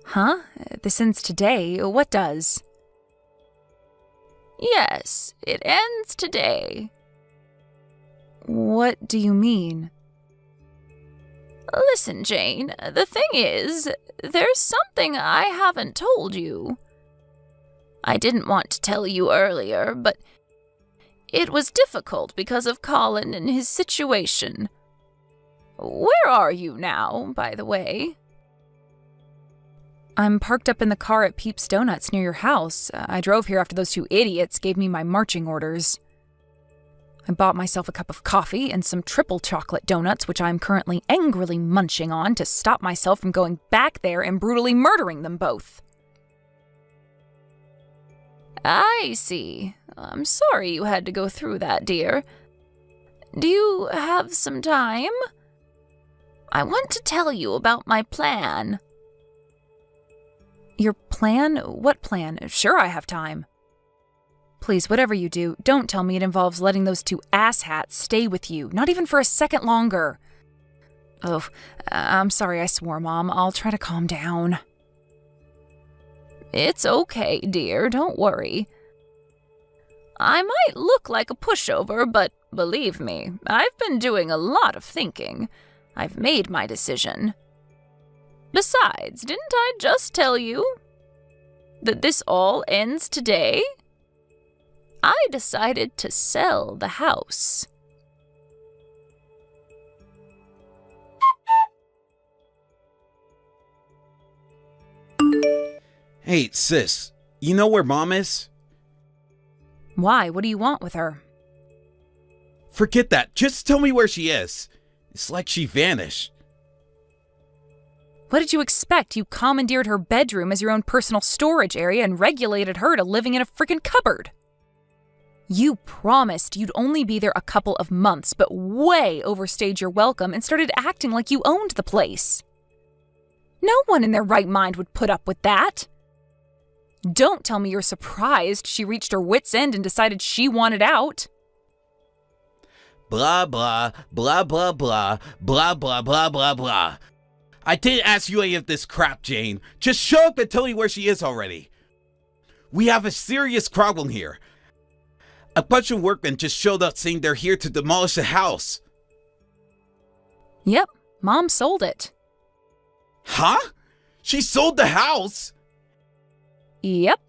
Huh? This ends today? What does? Yes, it ends today. What do you mean? Listen, Jane, the thing is, there's something I haven't told you. I didn't want to tell you earlier, but it was difficult because of Colin and his situation. Where are you now, by the way? I'm parked up in the car at Peep's Donuts near your house. I drove here after those two idiots gave me my marching orders. I bought myself a cup of coffee and some triple chocolate donuts, which I'm currently angrily munching on to stop myself from going back there and brutally murdering them both. I see. I'm sorry you had to go through that, dear. Do you have some time? I want to tell you about my plan. Your plan? What plan? Sure, I have time. Please, whatever you do, don't tell me it involves letting those two asshats stay with you, not even for a second longer. Oh, I'm sorry I swore, Mom. I'll try to calm down. It's okay, dear. Don't worry. I might look like a pushover, but believe me, I've been doing a lot of thinking. I've made my decision. Besides, didn't I just tell you that this all ends today? I decided to sell the house. Hey, sis, you know where Mom is? Why? What do you want with her? Forget that. Just tell me where she is. It's like she vanished. What did you expect? You commandeered her bedroom as your own personal storage area and regulated her to living in a freaking cupboard. You promised you'd only be there a couple of months, but way overstayed your welcome and started acting like you owned the place. No one in their right mind would put up with that. Don't tell me you're surprised she reached her wit's end and decided she wanted out. Blah, blah, blah, blah, blah, blah, blah, blah, blah, blah. I didn't ask you any of this crap, Jane. Just show up and tell me where she is already. We have a serious problem here. A bunch of workmen just showed up saying they're here to demolish the house. Yep, Mom sold it. Huh? She sold the house? Yep.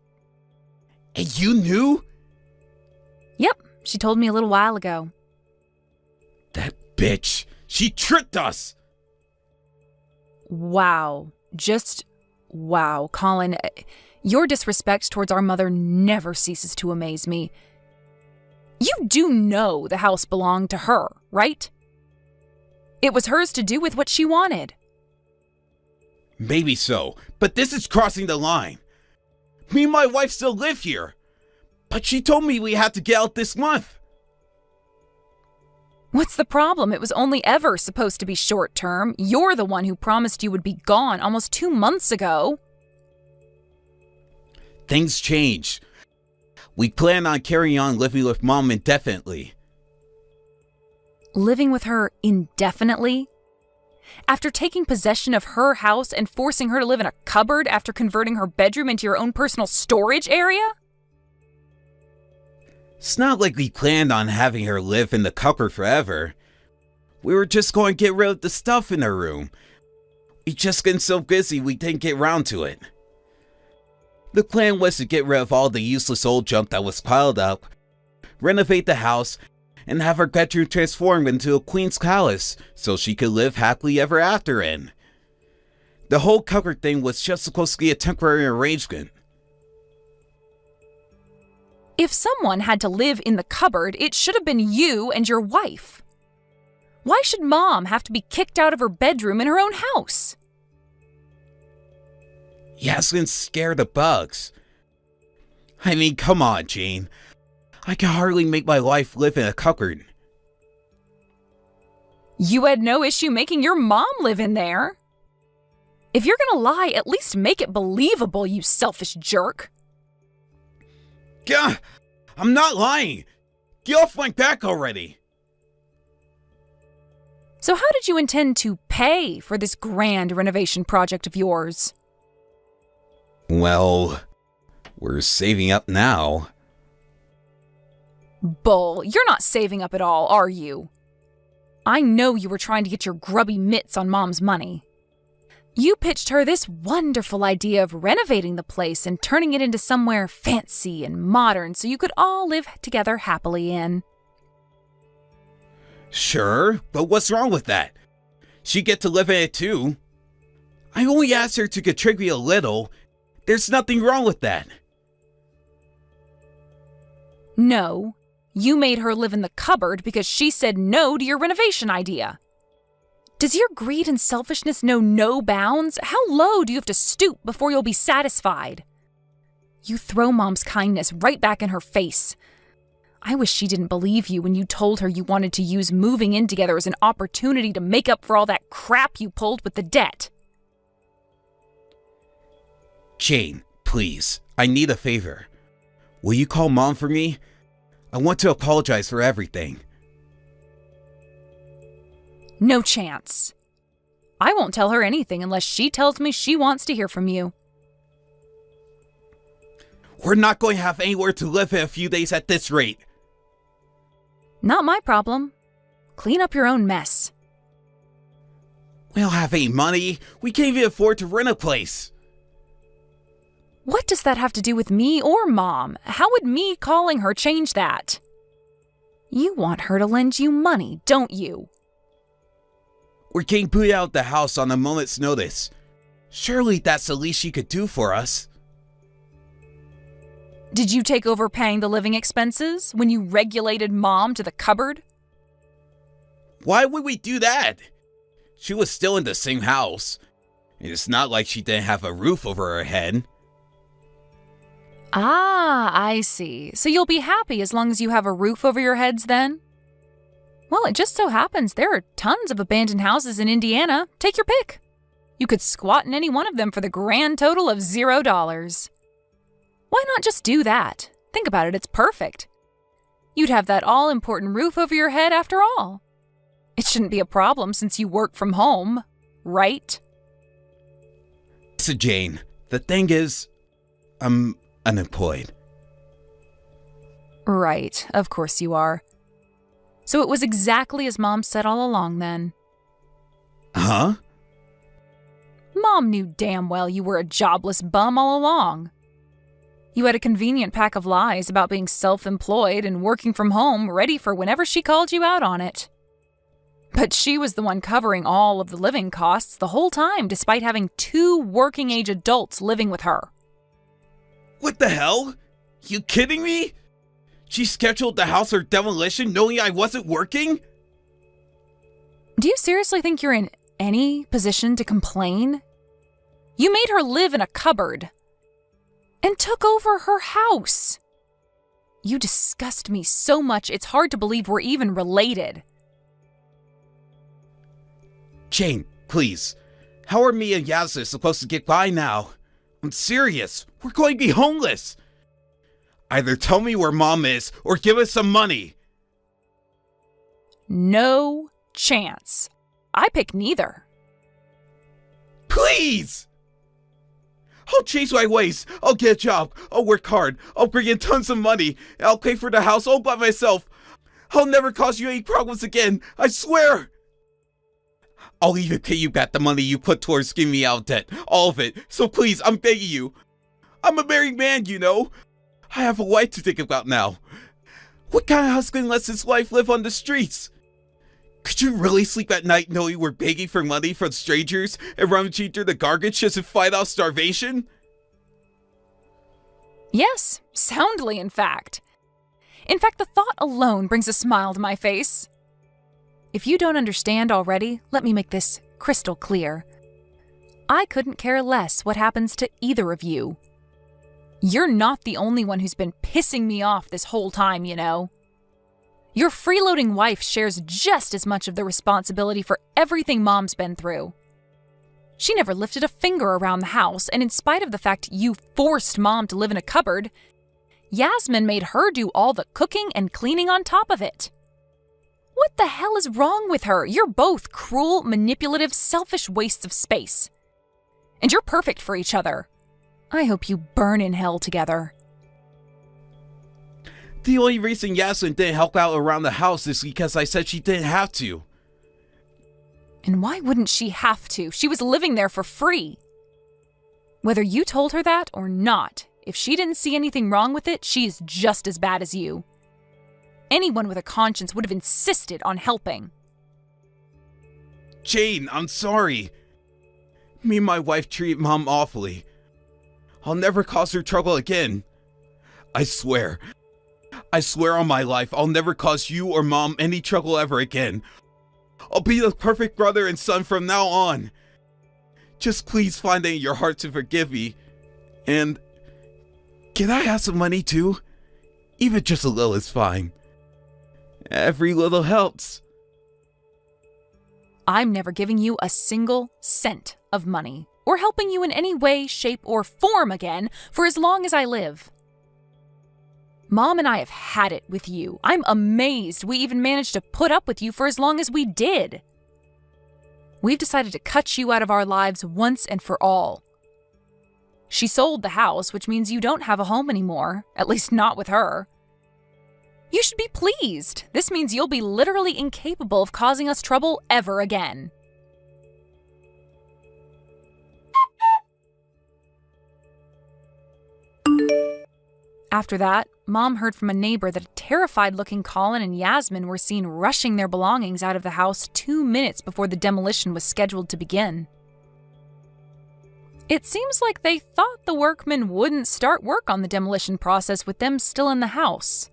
And you knew? Yep, she told me a little while ago. That bitch. She tricked us. Wow. Just wow. Colin, your disrespect towards our mother never ceases to amaze me. You do know the house belonged to her, right? It was hers to do with what she wanted. Maybe so, but this is crossing the line. Me and my wife still live here. But she told me we had to get out this month. What's the problem? It was only ever supposed to be short term. You're the one who promised you would be gone almost 2 months ago. Things change. We plan on carrying on living with Mom indefinitely. Living with her indefinitely? After taking possession of her house and forcing her to live in a cupboard after converting her bedroom into your own personal storage area? It's not like we planned on having her live in the cupboard forever. We were just going to get rid of the stuff in her room. We just been so busy we didn't get around to it. The plan was to get rid of all the useless old junk that was piled up, renovate the house, and have her bedroom transformed into a queen's palace so she could live happily ever after in. The whole cupboard thing was just supposed to be a temporary arrangement. If someone had to live in the cupboard, it should have been you and your wife. Why should Mom have to be kicked out of her bedroom in her own house? Yasmin's scared of bugs. I mean, come on, Jane. I can hardly make my wife live in a cupboard. You had no issue making your mom live in there. If you're gonna lie, at least make it believable, you selfish jerk. Gah! I'm not lying! Get off my back already! So how did you intend to pay for this grand renovation project of yours? Well, we're saving up now. Bull, you're not saving up at all, are you? I know you were trying to get your grubby mitts on Mom's money. You pitched her this wonderful idea of renovating the place and turning it into somewhere fancy and modern so you could all live together happily in. Sure, but what's wrong with that? She get to live in it too. I only asked her to contribute a little. There's nothing wrong with that. No, you made her live in the cupboard because she said no to your renovation idea. Does your greed and selfishness know no bounds? How low do you have to stoop before you'll be satisfied? You throw Mom's kindness right back in her face. I wish she didn't believe you when you told her you wanted to use moving in together as an opportunity to make up for all that crap you pulled with the debt. Jane, please, I need a favor. Will you call Mom for me? I want to apologize for everything. No chance. I won't tell her anything unless she tells me she wants to hear from you. We're not going to have anywhere to live in a few days at this rate. Not my problem. Clean up your own mess. We don't have any money. We can't even afford to rent a place. What does that have to do with me or Mom? How would me calling her change that? You want her to lend you money, don't you? We're getting booted out of the house on a moment's notice. Surely that's the least she could do for us. Did you take over paying the living expenses when you regulated Mom to the cupboard? Why would we do that? She was still in the same house. It's not like she didn't have a roof over her head. Ah, I see. So you'll be happy as long as you have a roof over your heads then? Well, it just so happens there are tons of abandoned houses in Indiana. Take your pick. You could squat in any one of them for the grand total of $0. Why not just do that? Think about it, it's perfect. You'd have that all-important roof over your head after all. It shouldn't be a problem since you work from home, right? So Jane, the thing is, I'm unemployed. Right, of course you are. So it was exactly as Mom said all along then. Huh? Mom knew damn well you were a jobless bum all along. You had a convenient pack of lies about being self-employed and working from home ready for whenever she called you out on it. But she was the one covering all of the living costs the whole time despite having 2 working-age adults living with her. What the hell? You kidding me? She scheduled the house for demolition knowing I wasn't working? Do you seriously think you're in any position to complain? You made her live in a cupboard and took over her house. You disgust me so much it's hard to believe we're even related. Jane, please. How are me and Yazda supposed to get by now? I'm serious. We're going to be homeless. Either tell me where Mom is or give us some money. No chance. I pick neither. Please! I'll change my ways. I'll get a job. I'll work hard. I'll bring in tons of money. I'll pay for the house all by myself. I'll never cause you any problems again. I swear. I'll even pay you back the money you put towards getting me out of debt. All of it. So please, I'm begging you. I'm a married man, you know. I have a wife to think about now. What kind of husband lets his wife live on the streets? Could you really sleep at night knowing we're begging for money from strangers and rummaging through the garbage just to fight off starvation? Yes, soundly, in fact. In fact, the thought alone brings a smile to my face. If you don't understand already, let me make this crystal clear. I couldn't care less what happens to either of you. You're not the only one who's been pissing me off this whole time, you know. Your freeloading wife shares just as much of the responsibility for everything Mom's been through. She never lifted a finger around the house, and in spite of the fact you forced Mom to live in a cupboard, Yasmin made her do all the cooking and cleaning on top of it. What the hell is wrong with her? You're both cruel, manipulative, selfish wastes of space. And you're perfect for each other. I hope you burn in hell together. The only reason Yasmin didn't help out around the house is because I said she didn't have to. And why wouldn't she have to? She was living there for free. Whether you told her that or not, if she didn't see anything wrong with it, she is just as bad as you. Anyone with a conscience would have insisted on helping. Jane, I'm sorry. Me and my wife treat Mom awfully. I'll never cause her trouble again. I swear on my life, I'll never cause you or Mom any trouble ever again. I'll be the perfect brother and son from now on. Just please find it in your heart to forgive me. And can I have some money too? Even just a little is fine. Every little helps. I'm never giving you a single cent of money, or helping you in any way, shape, or form again for as long as I live. Mom and I have had it with you. I'm amazed we even managed to put up with you for as long as we did. We've decided to cut you out of our lives once and for all. She sold the house, which means you don't have a home anymore, at least not with her. You should be pleased. This means you'll be literally incapable of causing us trouble ever again. After that, Mom heard from a neighbor that a terrified-looking Colin and Yasmin were seen rushing their belongings out of the house 2 minutes before the demolition was scheduled to begin. It seems like they thought the workmen wouldn't start work on the demolition process with them still in the house.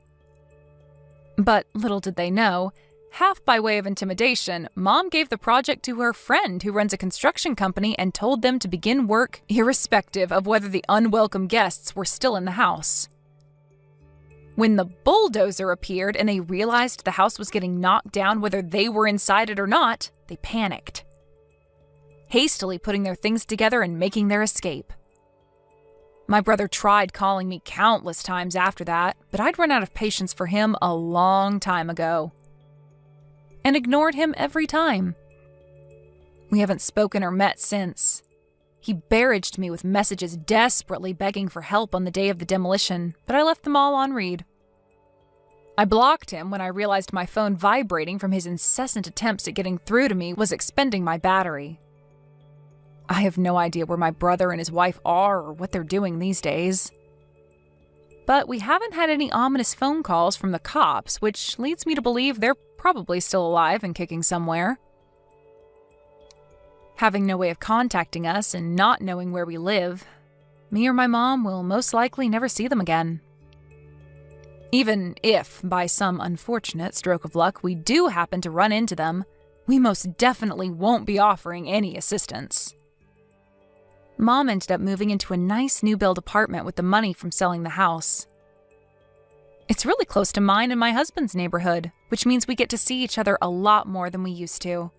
But little did they know, half by way of intimidation, Mom gave the project to her friend who runs a construction company and told them to begin work irrespective of whether the unwelcome guests were still in the house. When the bulldozer appeared and they realized the house was getting knocked down whether they were inside it or not, they panicked, hastily putting their things together and making their escape. My brother tried calling me countless times after that, but I'd run out of patience for him a long time ago, and ignored him every time. We haven't spoken or met since. He barraged me with messages desperately begging for help on the day of the demolition, but I left them all on read. I blocked him when I realized my phone vibrating from his incessant attempts at getting through to me was expending my battery. I have no idea where my brother and his wife are or what they're doing these days. But we haven't had any ominous phone calls from the cops, which leads me to believe they're probably still alive and kicking somewhere. Having no way of contacting us and not knowing where we live, me or my mom will most likely never see them again. Even if, by some unfortunate stroke of luck, we do happen to run into them, we most definitely won't be offering any assistance. Mom ended up moving into a nice new-build apartment with the money from selling the house. It's really close to mine and my husband's neighborhood, which means we get to see each other a lot more than we used to.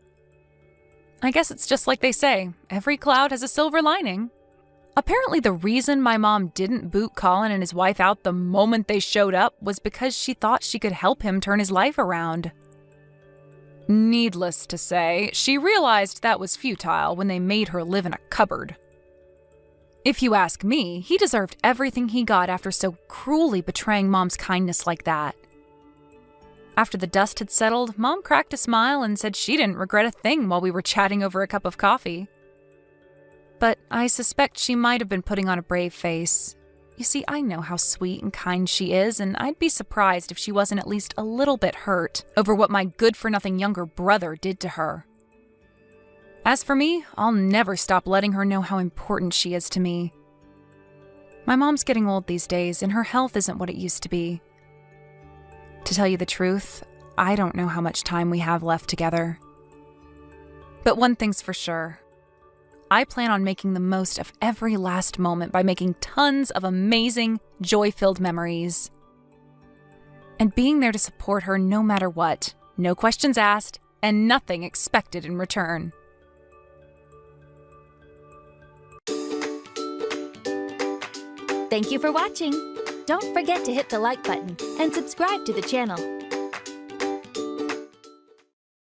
I guess it's just like they say, every cloud has a silver lining. Apparently the reason my mom didn't boot Colin and his wife out the moment they showed up was because she thought she could help him turn his life around. Needless to say, she realized that was futile when they made her live in a cupboard. If you ask me, he deserved everything he got after so cruelly betraying Mom's kindness like that. After the dust had settled, Mom cracked a smile and said she didn't regret a thing while we were chatting over a cup of coffee. But I suspect she might have been putting on a brave face. You see, I know how sweet and kind she is, and I'd be surprised if she wasn't at least a little bit hurt over what my good-for-nothing younger brother did to her. As for me, I'll never stop letting her know how important she is to me. My mom's getting old these days, and her health isn't what it used to be. To tell you the truth, I don't know how much time we have left together. But one thing's for sure. I plan on making the most of every last moment by making tons of amazing, joy-filled memories. And being there to support her no matter what, no questions asked, and nothing expected in return. Thank you for watching. Don't forget to hit the like button and subscribe to the channel.